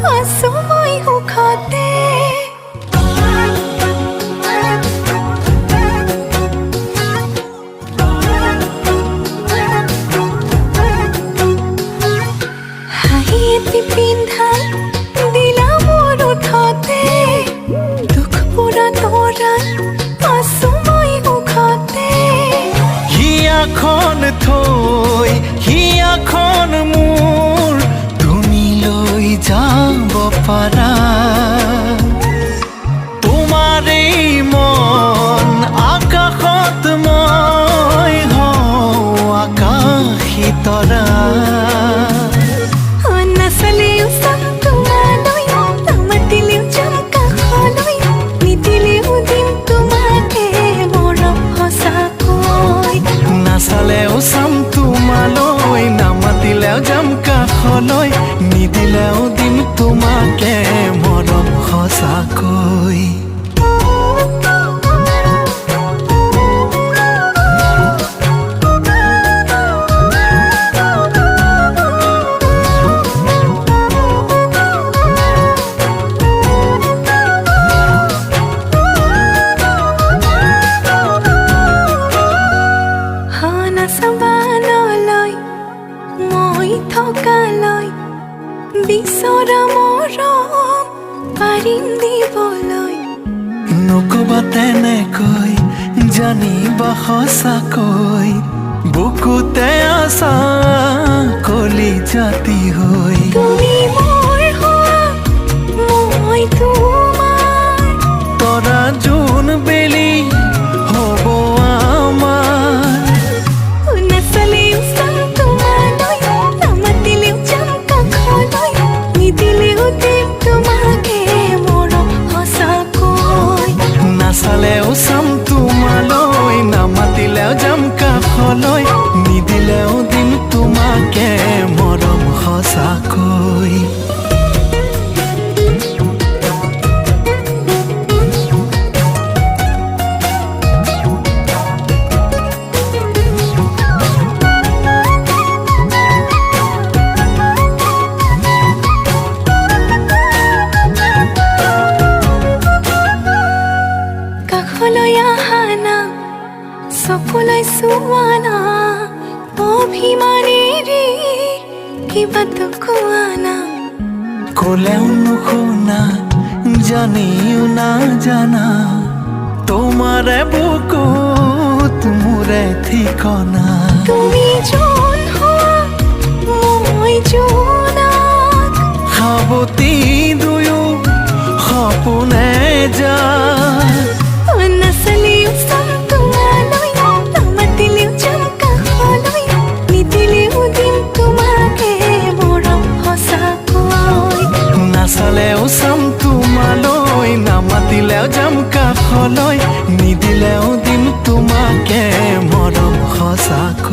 আছো মই সুখতে হাঁহি এটি পিন্ধাই দিলা মোৰ উঠতে দুখ পুৰা তৰাই আছো মই সুখতে হিয়াখন থৈ হিয়াখন মোৰ তুমি লৈ যাব পাৰা তোমাৰে মন আকাশত মই হওঁ আকাশী তৰা নাচালেও চাম তোমালৈ নামাতিলেও যাম কাষলৈ নিদিলেও দিম তোমাকে মৰম সঁচাকৈ নাচালেও চাম তোমালৈ নামাতিলেও যাম কাষলৈ নিদিলেও দিম তোমাকে মৰম সঁচাকৈ নাচাবানলৈ মই থকালৈ বিচৰা মৰম পাৰিম দিবলৈ নকবা তেনেকৈ জানিবা সঁচাকৈ বুকুতে আছা কলি জাতি হৈ তুমি মোৰ হোৱা মই তোমাৰ তৰা জোন বেলি হ'ব আমাৰ নাচালেও চাম তোমালৈ নামাতিলেও যাম কাষলৈ নিদিলেও দিম তোমাকে মৰম সঁচাকৈ নাচালেও চাম তোমালৈ নামাতিলেও যাম কাষলৈ নিদিলেও দিম তোমাকে মৰম সঁচাকৈ কাষলৈ আহা না চকুলৈ চোৱা না অভিমানেৰে কিবাটো কোৱা না ক'লেও নুশুনা জানিও নাজানা তোমাৰে বুকুত মোৰে ঠিকনা তুমি যোন হোৱা মই জোনাক সাৱতি দুয়ো সপোনে যায় নাচালেও চাম তোমালৈ নামাতিলেও যাম কাষলৈ নিদিলেও দিম তোমাকে মৰম সঁচাকৈ নাচালেও চাম তোমালৈ নামাতিলেও যাম কাষলৈ নিদিলেও দিম তোমাকে মৰম সঁচাকৈ